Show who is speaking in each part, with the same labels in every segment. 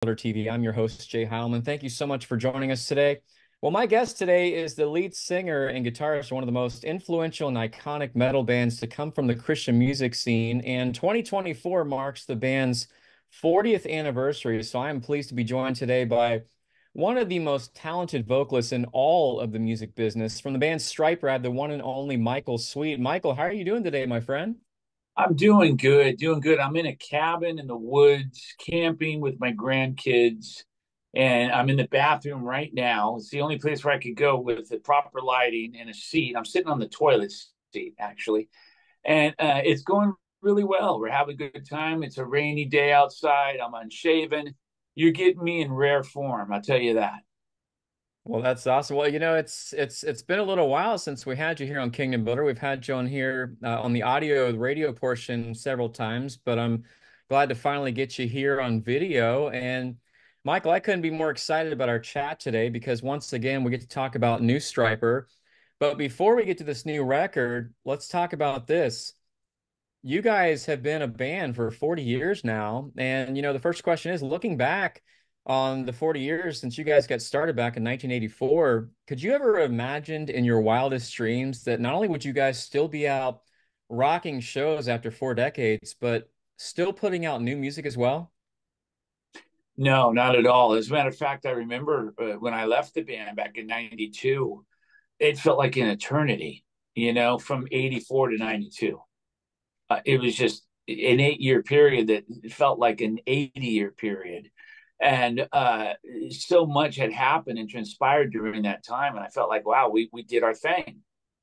Speaker 1: TV. I'm your host, Jay Heilman. Thank you so much for joining us today. Well, my guest today is the lead singer and guitarist of one of the most influential and iconic metal bands to come from the Christian music scene. And 2024 marks the band's 40th anniversary. So I am pleased to be joined today by one of the most talented vocalists in all of the music business. From the band STRYPER, I have the one and only Michael Sweet. Michael, how are you doing today, my friend?
Speaker 2: I'm doing good, doing good. I'm in a cabin in the woods, camping with my grandkids, and I'm in the bathroom right now. It's the only place where I could go with the proper lighting and a seat. I'm sitting on the toilet seat, actually, and it's going really well. We're having a good time. It's a rainy day outside. I'm unshaven. You're getting me in rare form, I'll tell you that.
Speaker 1: Well, that's awesome. Well, it's been a little while since we had you here on Kingdom Builder. We've had you on here on the audio, the radio portion several times, but I'm glad to finally get you here on video. And Michael, I couldn't be more excited about our chat today because once again, we get to talk about new Striper. But before we get to this new record, let's talk about this. You guys have been a band for 40 years now. And, the first question is looking back on the 40 years since you guys got started back in 1984, could you ever imagined in your wildest dreams that not only would you guys still be out rocking shows after 4 decades, but still putting out new music as well?
Speaker 2: No, not at all. As a matter of fact, I remember when I left the band back in '92, it felt like an eternity, from '84 to '92. It was just an 8 year period that felt like an 80-year period. And so much had happened and transpired during that time. And I felt like, wow, we did our thing,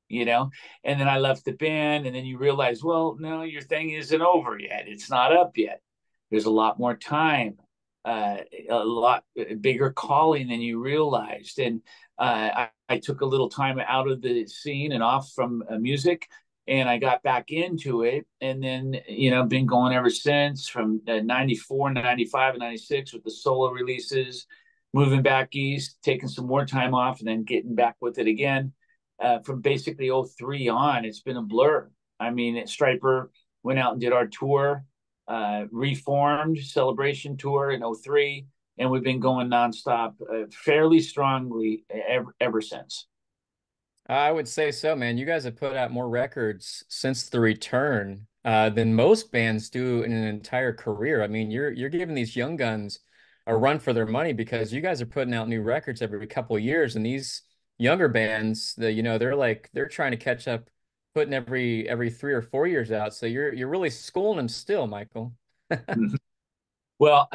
Speaker 2: you know? And then I left the band, and then you realize, well, no, your thing isn't over yet. It's not up yet. There's a lot more time, a lot bigger calling than you realized. And I took a little time out of the scene and off from music, and I got back into it. And then, been going ever since from 94, 95, and 96 with the solo releases, moving back east, taking some more time off, and then getting back with it again. From basically '03 on, it's been a blur. I mean, Striper went out and did our tour, reformed celebration tour in '03, and we've been going nonstop, fairly strongly ever since.
Speaker 1: I would say so, man. You guys have put out more records since the return than most bands do in an entire career. I mean, you're giving these young guns a run for their money because you guys are putting out new records every couple of years, and these younger bands, they're trying to catch up, putting every 3 or 4 years out. So you're really schooling them still, Michael.
Speaker 2: Well,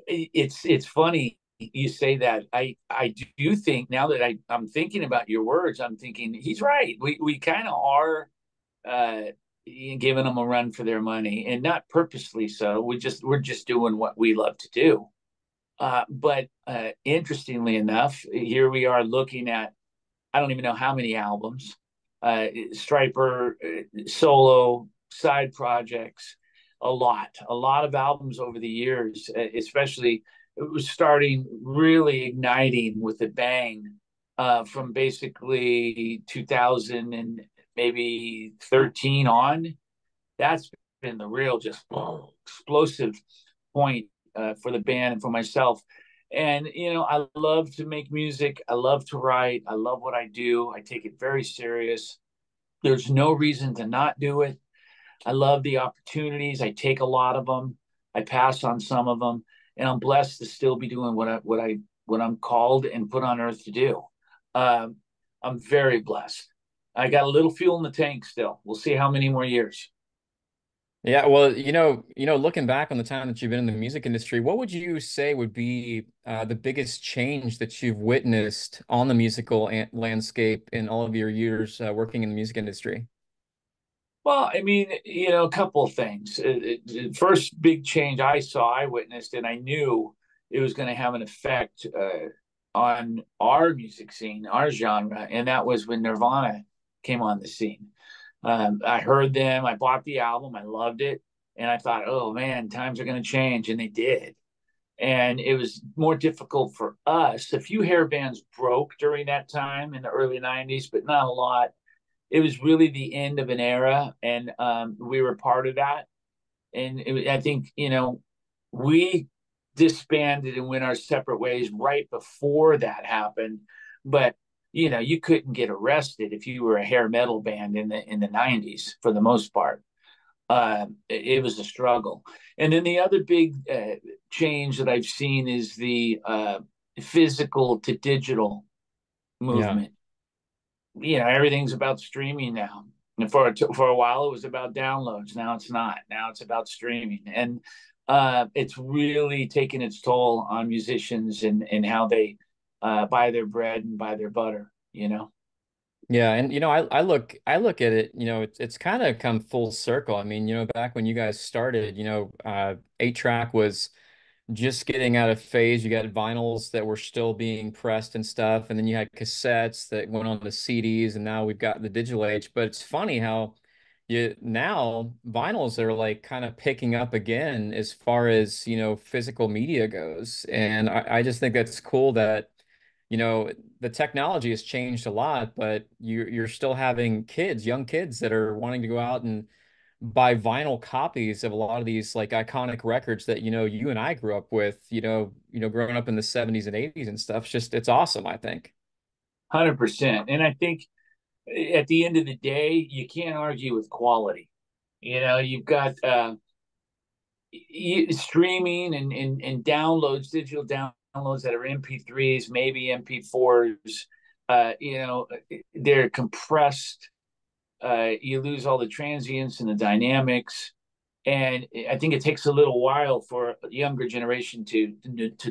Speaker 2: it's funny you say that. I do think now that I'm thinking about your words, I'm thinking he's right. We kind of are uh, giving them a run for their money, and not purposely so. We're just doing what we love to do. But interestingly enough, here we are looking at, I don't even know how many albums, Striper, solo, side projects, a lot of albums over the years, especially it was starting really igniting with a bang from basically 2000 and maybe 13 on. That's been the real just explosive point for the band and for myself. And, I love to make music. I love to write. I love what I do. I take it very serious. There's no reason to not do it. I love the opportunities. I take a lot of them. I pass on some of them, and I'm blessed to still be doing what I'm called and put on earth to do. Um, I'm very blessed. I got a little fuel in the tank still. We'll see how many more years.
Speaker 1: Yeah, well, looking back on the time that you've been in the music industry, what would you say would be the biggest change that you've witnessed on the musical landscape in all of your years working in the music industry?
Speaker 2: Well, I mean, a couple of things. First big change I witnessed, and I knew it was going to have an effect on our music scene, our genre, and that was when Nirvana came on the scene. I heard them, I bought the album, I loved it, and I thought, oh man, times are going to change, and they did. And it was more difficult for us. A few hair bands broke during that time in the early '90s, but not a lot. It was really the end of an era, and we were part of that. And I think we disbanded and went our separate ways right before that happened. But you couldn't get arrested if you were a hair metal band in the 90s for the most part. It was a struggle. And then the other big change that I've seen is the physical to digital
Speaker 1: Yeah.
Speaker 2: movement. Everything's about streaming now. And for a while, it was about downloads. Now it's not. Now it's about streaming, and it's really taken its toll on musicians and how they buy their bread and buy their butter.
Speaker 1: Yeah, and I look at it, it's kind of come full circle. I mean, back when you guys started, 8-track was just getting out of phase. You got vinyls that were still being pressed and stuff, and then you had cassettes that went on the CDs, and now we've got the digital age. But it's funny how you now vinyls are like kind of picking up again as far as, physical media goes. And I just think that's cool that, the technology has changed a lot, but you're still having kids, young kids that are wanting to go out and buy vinyl copies of a lot of these like iconic records that you and I grew up with, growing up in the 70s and 80s and stuff. It's awesome, I think.
Speaker 2: 100%. And I think at the end of the day, you can't argue with quality. You've got streaming and downloads, digital downloads that are MP3s, maybe MP4s. They're compressed. You lose all the transients and the dynamics. And I think it takes a little while for a younger generation to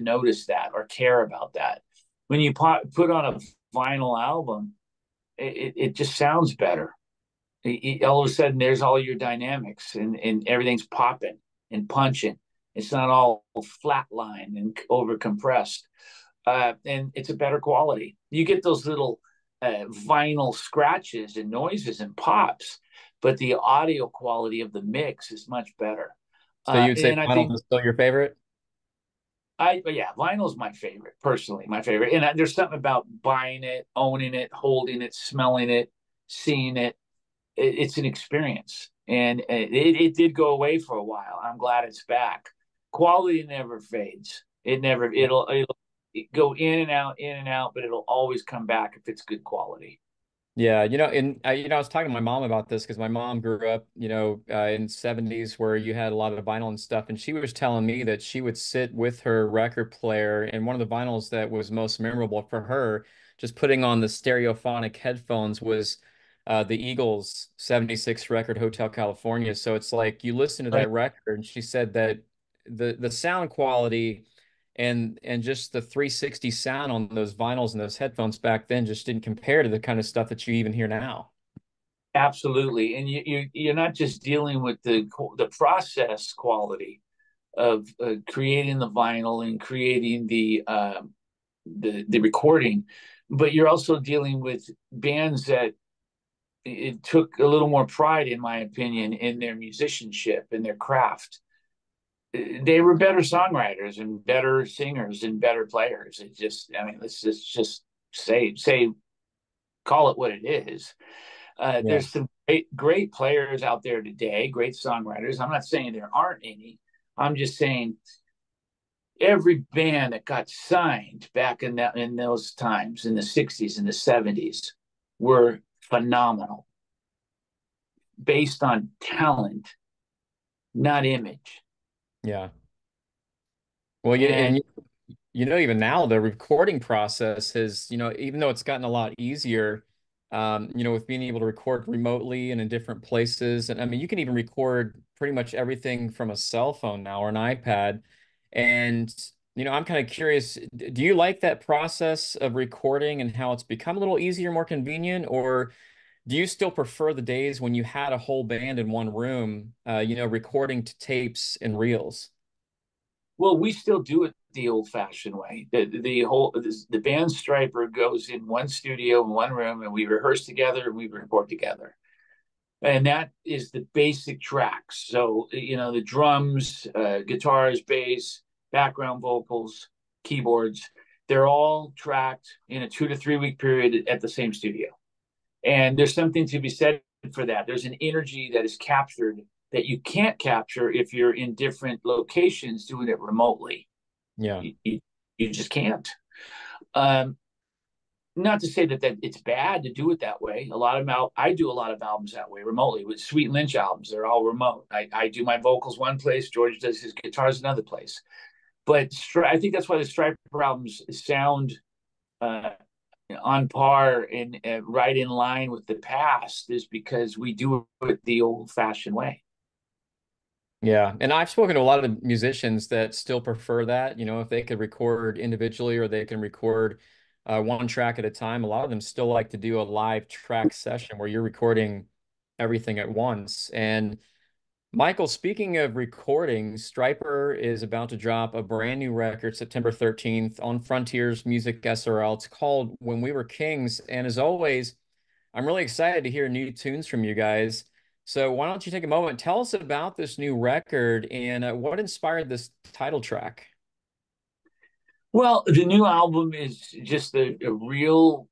Speaker 2: notice that or care about that. When you put on a vinyl album, it just sounds better. All of a sudden, there's all your dynamics and everything's popping and punching. It's not all flatline and over compressed. And it's a better quality. You get those little vinyl scratches and noises and pops, but the audio quality of the mix is much better.
Speaker 1: So you'd say
Speaker 2: And I
Speaker 1: vinyl
Speaker 2: think
Speaker 1: is still your favorite?
Speaker 2: yeah, vinyl is my favorite, personally, my favorite. And there's something about buying it, owning it, holding it, smelling it, seeing it. It's an experience, and it did go away for a while. I'm glad it's back. Quality never fades. It'll go in and out, but it'll always come back if it's good quality.
Speaker 1: Yeah, I was talking to my mom about this because my mom grew up, in '70s where you had a lot of vinyl and stuff, and she was telling me that she would sit with her record player, and one of the vinyls that was most memorable for her, just putting on the stereophonic headphones, was the Eagles '76 record Hotel California. So it's like you listen to
Speaker 2: Right.
Speaker 1: that record, and she said that the sound quality and just the 360 sound on those vinyls and those headphones back then just didn't compare to the kind of stuff that you even hear now.
Speaker 2: Absolutely, and you're not just dealing with the process quality of creating the vinyl and creating the recording, but you're also dealing with bands that it took a little more pride, in my opinion, in their musicianship and their craft. They were better songwriters and better singers and better players. It just, I mean, let's just say call it what it is.
Speaker 1: Yeah.
Speaker 2: There's some great players out there today, great songwriters. I'm not saying there aren't any. I'm just saying every band that got signed back in those times in the 60s and the 70s were phenomenal based on talent, not image.
Speaker 1: Yeah. Well,
Speaker 2: And
Speaker 1: even now the recording process has, even though it's gotten a lot easier, with being able to record remotely and in different places. And I mean, you can even record pretty much everything from a cell phone now or an iPad. And, I'm kind of curious, do you like that process of recording and how it's become a little easier, more convenient, or do you still prefer the days when you had a whole band in one room, recording to tapes and reels?
Speaker 2: well, we still do it the old-fashioned way. The band Striper goes in one studio in one room, and we rehearse together and we record together. And that is the basic tracks. So the drums, guitars, bass, background vocals, keyboards, they're all tracked in a 2 to 3 week period at the same studio. And there's something to be said for that. There's an energy that is captured that you can't capture if you're in different locations doing it remotely.
Speaker 1: Yeah.
Speaker 2: You just can't. Um, Not to say that it's bad to do it that way. I do a lot of albums that way remotely with Sweet Lynch albums. They're all remote. I do my vocals one place, George does his guitars another place. But I think that's why the Stryper albums sound uh, on par and right in line with the past, is because we do it the old-fashioned way.
Speaker 1: Yeah. And I've spoken to a lot of musicians that still prefer that, if they could record individually or they can record one track at a time. A lot of them still like to do a live track session where you're recording everything at once. And Michael, speaking of recording, Stryper is about to drop a brand new record September 13th on Frontiers Music SRL. It's called When We Were Kings. And as always, I'm really excited to hear new tunes from you guys. So why don't you take a moment, tell us about this new record and what inspired this title track?
Speaker 2: Well, the new album is just a real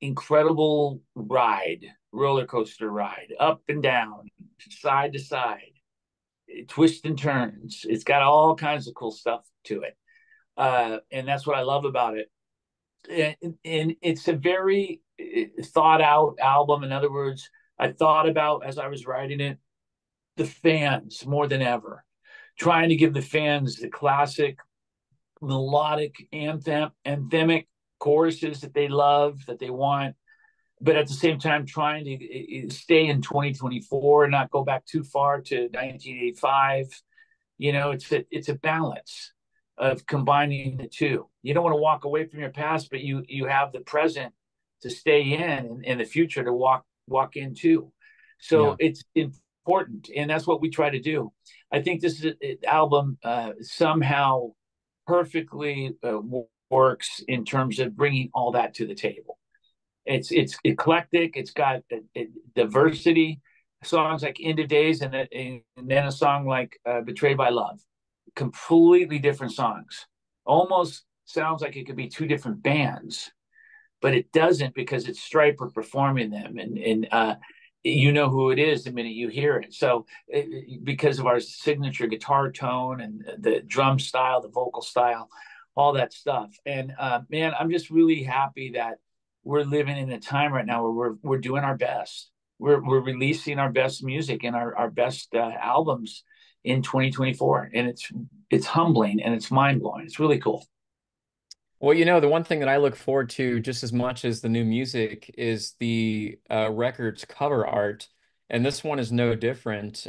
Speaker 2: incredible ride, roller coaster ride, up and down, side to side, twists and turns. It's got all kinds of cool stuff to it. And that's what I love about it. And it's a very thought out album. In other words, I thought about, as I was writing it, the fans more than ever, trying to give the fans the classic melodic anthemic choruses that they love, that they want, but at the same time trying to stay in 2024 and not go back too far to 1985. It's a balance of combining the two. You don't want to walk away from your past, but you have the present to stay in and the future to walk into. So
Speaker 1: Yeah.
Speaker 2: it's important, and that's what we try to do. I think this is an album somehow perfectly works in terms of bringing all that to the table. It's eclectic. It's got diversity. Songs like "End of Days" and then a song like "Betrayed by Love," completely different songs. Almost sounds like it could be two different bands, but it doesn't, because it's Stryper performing them, and you know who it is the minute you hear it. So because of our signature guitar tone and the drum style, the vocal style, all that stuff. And man, I'm just really happy that we're living in a time right now where we're doing our best. We're releasing our best music and our best albums in 2024, and it's humbling and it's mind blowing. It's really cool.
Speaker 1: Well, the one thing that I look forward to just as much as the new music is the record's cover art, and this one is no different.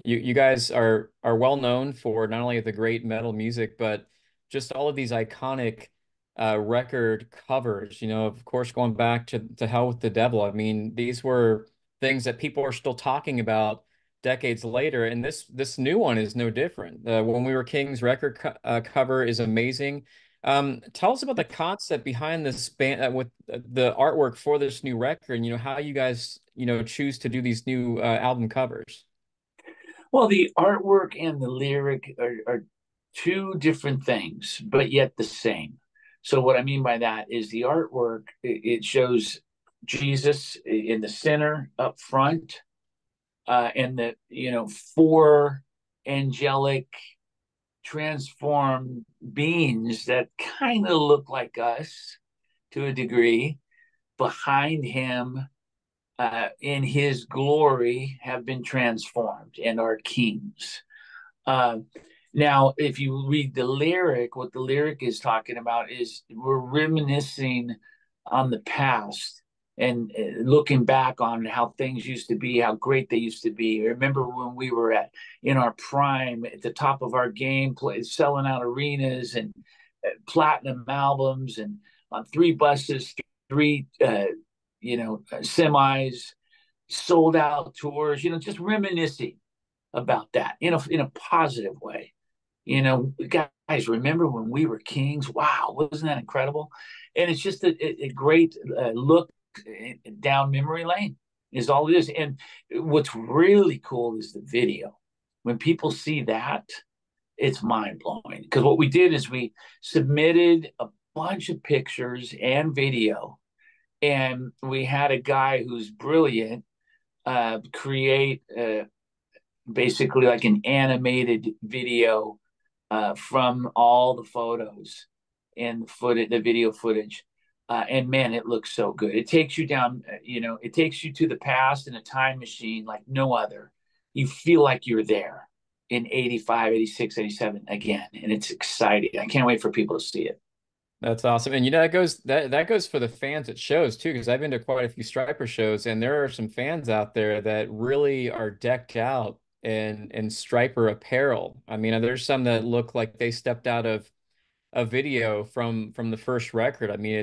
Speaker 1: You guys are well known for not only the great metal music, but just all of these iconic record covers. Of course, going back to Hell with the Devil. I mean, these were things that people are still talking about decades later, and this new one is no different. When We Were Kings record cover is amazing. Tell us about the concept behind this band with the artwork for this new record, and how you guys, choose to do these new album covers.
Speaker 2: Well, the artwork and the lyric are two different things, but yet the same. So what I mean by that is the artwork, it shows Jesus in the center up front, and the four angelic transformed beings that kind of look like us to a degree behind him, in his glory, have been transformed and are kings. Uh, Now, if you read the lyric, what the lyric is talking about is we're reminiscing on the past and looking back on how things used to be, how great they used to be. Remember when we were in our prime, at the top of our game, selling out arenas and platinum albums, and on three buses, three semis, sold out tours. Just reminiscing about that in a positive way. Guys, remember when we were kings? Wow, wasn't that incredible? And it's just a great look down memory lane, is all it is. And what's really cool is the video. When people see that, it's mind blowing. Because what we did is we submitted a bunch of pictures and video, and we had a guy who's brilliant create basically like an animated video from all the photos and the footage, the video footage. And man, it looks so good. It takes you down, it takes you to the past in a time machine like no other. You feel like you're there in 85, 86, 87 again. And it's exciting. I can't wait for people to see it.
Speaker 1: That's awesome. And that goes for the fans at shows too, because I've been to quite a few Striper shows, and there are some fans out there that really are decked out in Striper apparel. I mean, there's some that look like they stepped out of a video from the first record. I mean,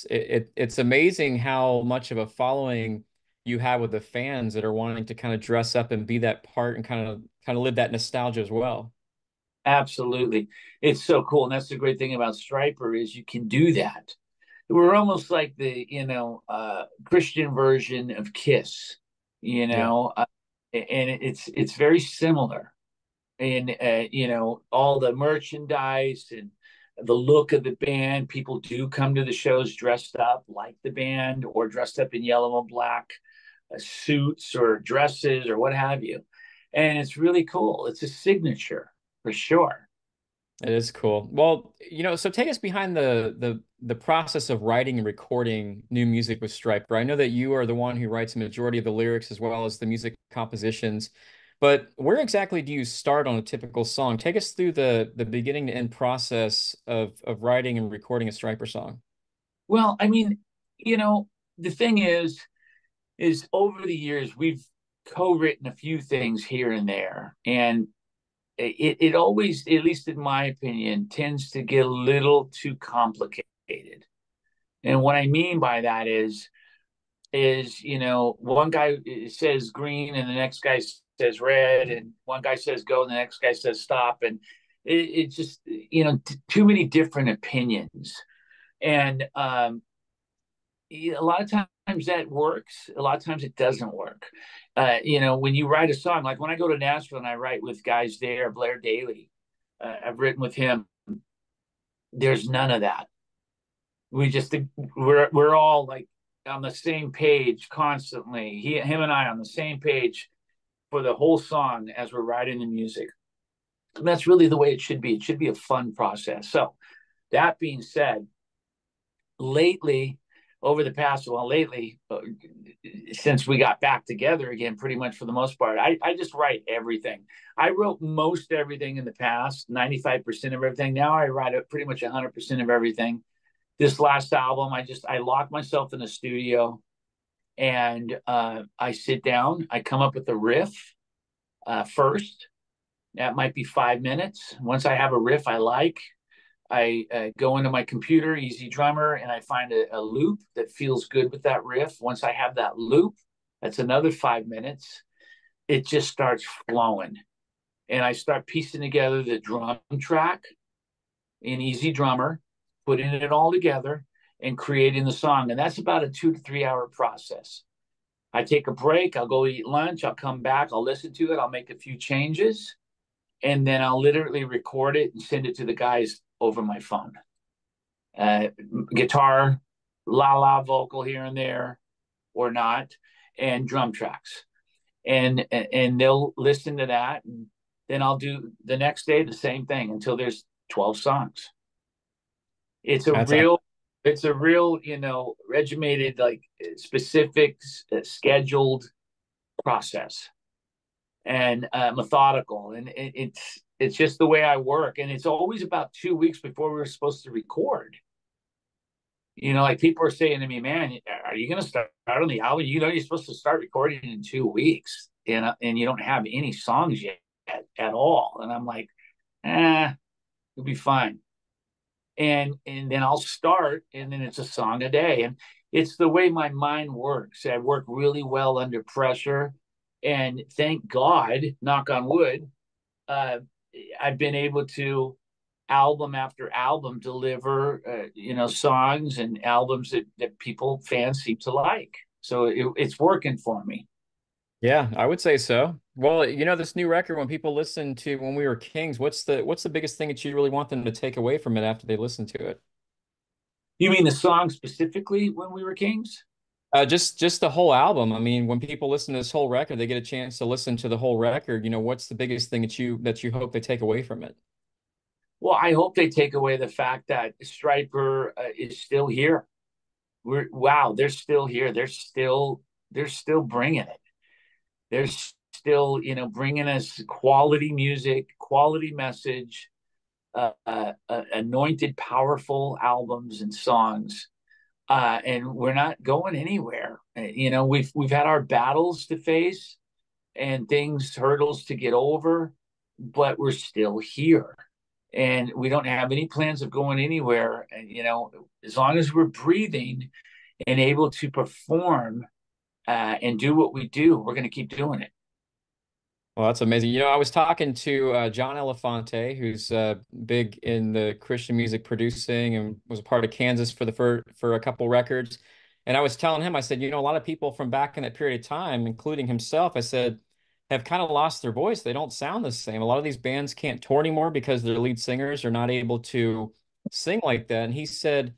Speaker 1: it's amazing how much of a following you have with the fans that are wanting to kind of dress up and be that part and kind of live that nostalgia as well.
Speaker 2: Absolutely. It's so cool. And that's the great thing about Striper is you can do that. We're almost like the, Christian version of Kiss, you
Speaker 1: Yeah.
Speaker 2: know, uh, and it's very similar in, all the merchandise and the look of the band. People do come to the shows dressed up like the band or dressed up in yellow and black suits or dresses or what have you. And it's really cool. It's a signature for sure.
Speaker 1: It is cool. Well, so take us behind the process of writing and recording new music with Striper. I know that you are the one who writes the majority of the lyrics as well as the music compositions, but where exactly do you start on a typical song? Take us through the beginning to end process of writing and recording a Striper song.
Speaker 2: Well, I mean, the thing is over the years we've co-written a few things here and there, and it always, at least in my opinion, tends to get a little too complicated. And what I mean by that is one guy says green and the next guy says red, and one guy says go and the next guy says stop, and it just too many different opinions. And a lot of times that works, a lot of times it doesn't work. When you write a song, like when I go to Nashville and I write with guys there, Blair Daly, I've written with him. There's none of that. We just we're all like on the same page constantly. Him and I on the same page for the whole song as we're writing the music. And that's really the way it should be. It should be a fun process. So that being said, lately, over the past, well, lately, since we got back together again, pretty much for the most part, I just write everything. I wrote most everything in the past, 95% of everything. Now I write pretty much 100% of everything. This last album, I locked myself in the studio and I sit down. I come up with a riff first. That might be 5 minutes. Once I have a riff I like, I go into my computer, Easy Drummer, and I find a loop that feels good with that riff. Once I have that loop, that's another 5 minutes. It just starts flowing. And I start piecing together the drum track in Easy Drummer, putting it all together and creating the song. And that's about a 2 to 3 hour process. I take a break, I'll go eat lunch, I'll come back, I'll listen to it, I'll make a few changes, and then I'll literally record it and send it to the guys over my phone. Guitar, la la vocal here and there, or not, and drum tracks, and they'll listen to that, and then I'll do the next day the same thing until there's 12 songs. It's a
Speaker 1: That's
Speaker 2: real, it's a real, regimented, like specific, scheduled process and methodical, and it's just the way I work. And it's always about 2 weeks before we were supposed to record. Like people are saying to me, "Man, are you going to start on the album? You're supposed to start recording in 2 weeks, and you don't have any songs yet at all." And I'm like, it'll be fine. And then I'll start, and then it's a song a day, and it's the way my mind works. I work really well under pressure, and thank God, knock on wood, uh, I've been able to album after album deliver songs and albums that people fans seem to like. So it's working for me.
Speaker 1: Yeah, I would say so. Well, this new record, when people listen to When We Were Kings, what's the biggest thing that you really want them to take away from it after they listen to it?
Speaker 2: You mean the song specifically, When We Were Kings?
Speaker 1: Just the whole album. I mean, when people listen to this whole record, they get a chance to listen to the whole record. What's the biggest thing that you hope they take away from it?
Speaker 2: Well, I hope they take away the fact that Stryper is still here. Wow, they're still here. They're still bringing it. They're still, bringing us quality music, quality message, anointed, powerful albums and songs. And we're not going anywhere. We've had our battles to face and things, hurdles to get over, but we're still here. And we don't have any plans of going anywhere. And, as long as we're breathing and able to perform and do what we do, we're going to keep doing it.
Speaker 1: Well, that's amazing. I was talking to John Elefante, who's big in the Christian music producing and was a part of Kansas for a couple records. And I was telling him, I said, a lot of people from back in that period of time, including himself, I said, have kind of lost their voice. They don't sound the same. A lot of these bands can't tour anymore because their lead singers are not able to sing like that. And he said,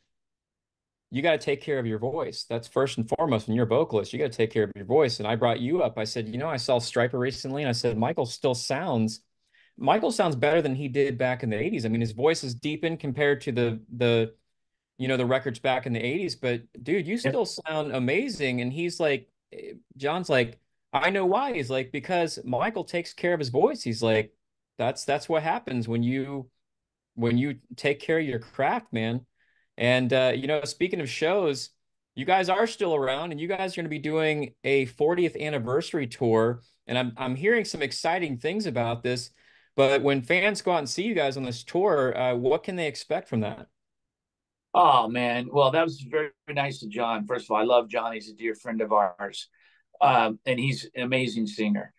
Speaker 1: you got to take care of your voice. That's first and foremost. When you're a vocalist, you got to take care of your voice. And I brought you up. I said, I saw STRYPER recently, and I said, Michael sounds better than he did back in the 80s. I mean, his voice is deepened compared to the records back in the 80s, but dude, you still sound amazing. And he's like, John's like, I know why. He's like, because Michael takes care of his voice. He's like, that's what happens when you take care of your craft, man. And speaking of shows, you guys are still around, and you guys are going to be doing a 40th anniversary tour. And I'm hearing some exciting things about this. But when fans go out and see you guys on this tour, what can they expect from that?
Speaker 2: Oh man, well that was very, very nice of John. First of all, I love John. He's a dear friend of ours, and he's an amazing singer.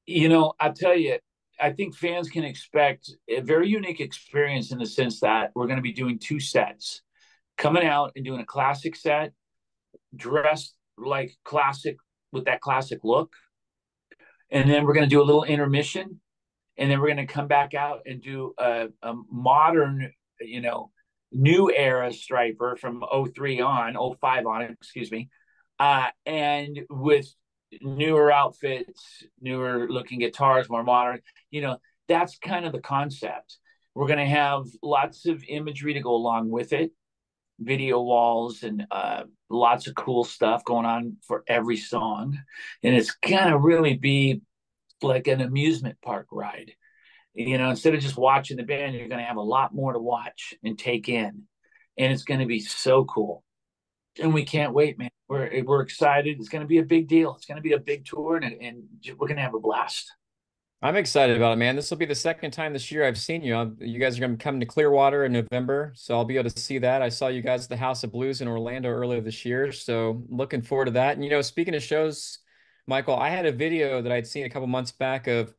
Speaker 2: I tell you, I think fans can expect a very unique experience in the sense that we're going to be doing two sets, coming out and doing a classic set, dressed like classic with that classic look, and then we're going to do a little intermission, and then we're going to come back out and do a modern, new era Stryper from '03 on, '05 on, excuse me, and with newer outfits, newer looking guitars, more modern. That's kind of the concept. We're going to have lots of imagery to go along with it, video walls, and lots of cool stuff going on for every song. And it's going to really be like an amusement park ride. Instead of just watching the band, you're going to have a lot more to watch and take in. And it's going to be so cool. And we can't wait, man. We're excited. It's going to be a big deal. It's going to be a big tour, and we're going to have a blast.
Speaker 1: I'm excited about it, man. This will be the second time this year I've seen you. You guys are going to come to Clearwater in November, so I'll be able to see that. I saw you guys at the House of Blues in Orlando earlier this year, so looking forward to that. And speaking of shows, Michael, I had a video that I'd seen a couple months back of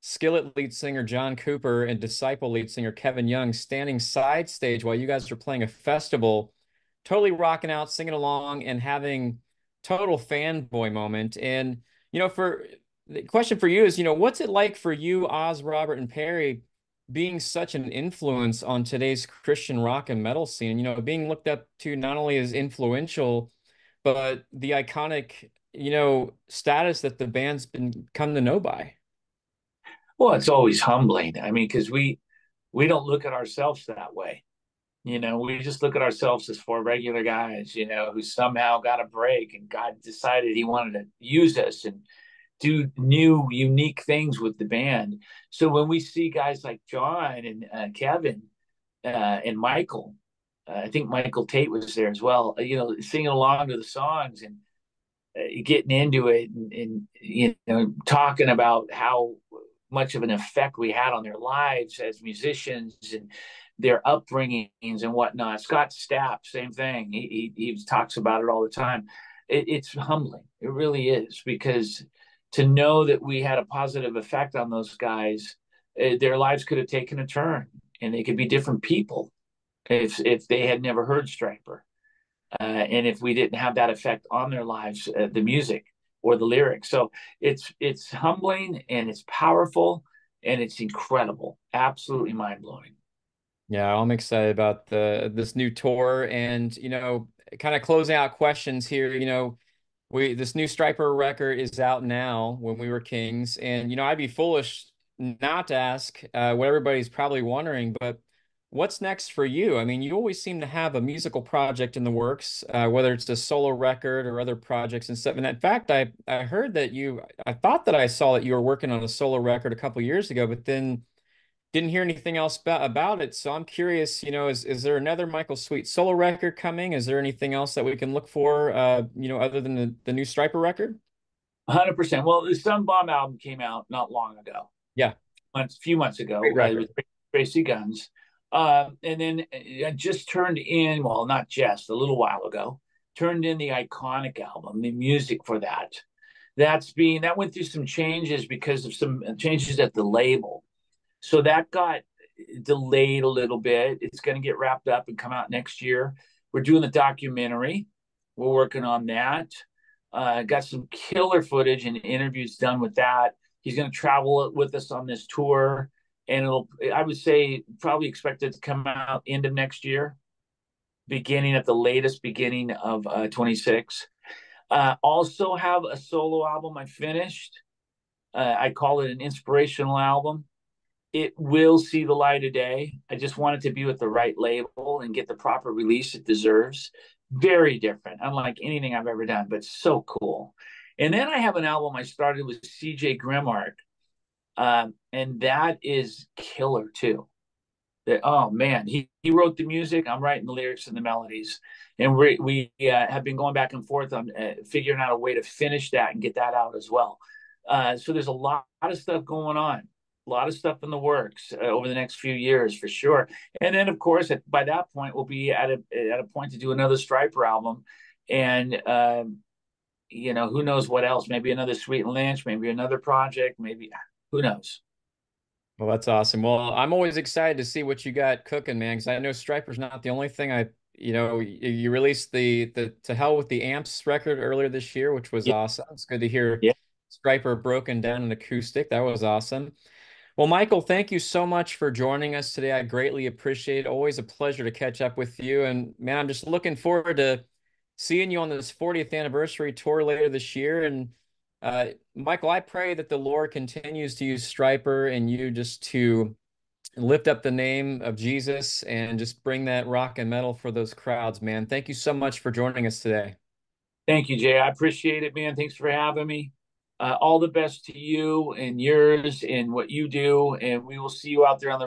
Speaker 1: Skillet lead singer John Cooper and Disciple lead singer Kevin Young standing side stage while you guys were playing a festival, totally rocking out, singing along, and having total fanboy moment. And for the question for you is, what's it like for you, Oz, Robert, and Perry, being such an influence on today's Christian rock and metal scene? Being looked up to not only as influential, but the iconic, status that the band's been come to know by.
Speaker 2: Well, it's always humbling. I mean, because we don't look at ourselves that way. We just look at ourselves as four regular guys, who somehow got a break and God decided he wanted to use us and do new, unique things with the band. So when we see guys like John and Kevin and Michael, I think Michael Tate was there as well, singing along to the songs and getting into it and talking about how much of an effect we had on their lives as musicians and their upbringings and whatnot. Scott Stapp, same thing. He talks about it all the time. It's humbling. It really is, because to know that we had a positive effect on those guys, their lives could have taken a turn and they could be different people if they had never heard Stryper. And if we didn't have that effect on their lives, the music or the lyrics. So it's humbling and it's powerful and it's incredible, absolutely mind blowing.
Speaker 1: Yeah, I'm excited about this new tour, and kind of closing out questions here. We this new Stryper record is out now. When We Were Kings, and I'd be foolish not to ask what everybody's probably wondering, but what's next for you? I mean, you always seem to have a musical project in the works, whether it's a solo record or other projects and stuff. And in fact, I heard that I thought that I saw that you were working on a solo record a couple years ago, but then didn't hear anything else about it. So I'm curious, is there another Michael Sweet solo record coming? Is there anything else that we can look for, other than the new Striper record?
Speaker 2: 100%. Well, the Sun Bomb album came out not long ago,
Speaker 1: Yeah,
Speaker 2: few months
Speaker 1: great
Speaker 2: ago. It was
Speaker 1: record.
Speaker 2: Tracy Guns. And then I just turned in, well, not just, a little while ago, turned in the Iconic album, the music for that. That went through some changes because of some changes at the label. So that got delayed a little bit. It's going to get wrapped up and come out next year. We're doing the documentary. We're working on that. Got some killer footage and interviews done with that. He's going to travel with us on this tour, and I would say, probably expect it to come out end of next year, beginning at the latest, beginning of 26. Also have a solo album I finished. I call it an inspirational album. It will see the light of day. I just want it to be with the right label and get the proper release it deserves. Very different, unlike anything I've ever done, but so cool. And then I have an album I started with CJ Grimart, and that is killer too. Oh man, he wrote the music. I'm writing the lyrics and the melodies, and we have been going back and forth on figuring out a way to finish that and get that out as well. So there's a lot of stuff going on, a lot of stuff in the works over the next few years for sure. And then of course by that point we'll be at a point to do another Striper album, and who knows what else? Maybe another Sweet and Lynch, maybe another project, maybe who knows.
Speaker 1: Well, that's awesome. Well, I'm always excited to see what you got cooking, man, because I know Striper's not the only thing you released the To Hell with the Amps record earlier this year, which was
Speaker 2: Yeah,
Speaker 1: awesome. It's good to hear
Speaker 2: yeah.
Speaker 1: Striper broken down in acoustic. That was awesome. Well, Michael, thank you so much for joining us today. I greatly appreciate it. Always a pleasure to catch up with you. And man, I'm just looking forward to seeing you on this 40th anniversary tour later this year. And Michael, I pray that the Lord continues to use Striper and you just to lift up the name of Jesus and just bring that rock and metal for those crowds, man. Thank you so much for joining us today.
Speaker 2: Thank you, Jay. I appreciate it, man. Thanks for having me. All the best to you and yours and what you do, and we will see you out there on the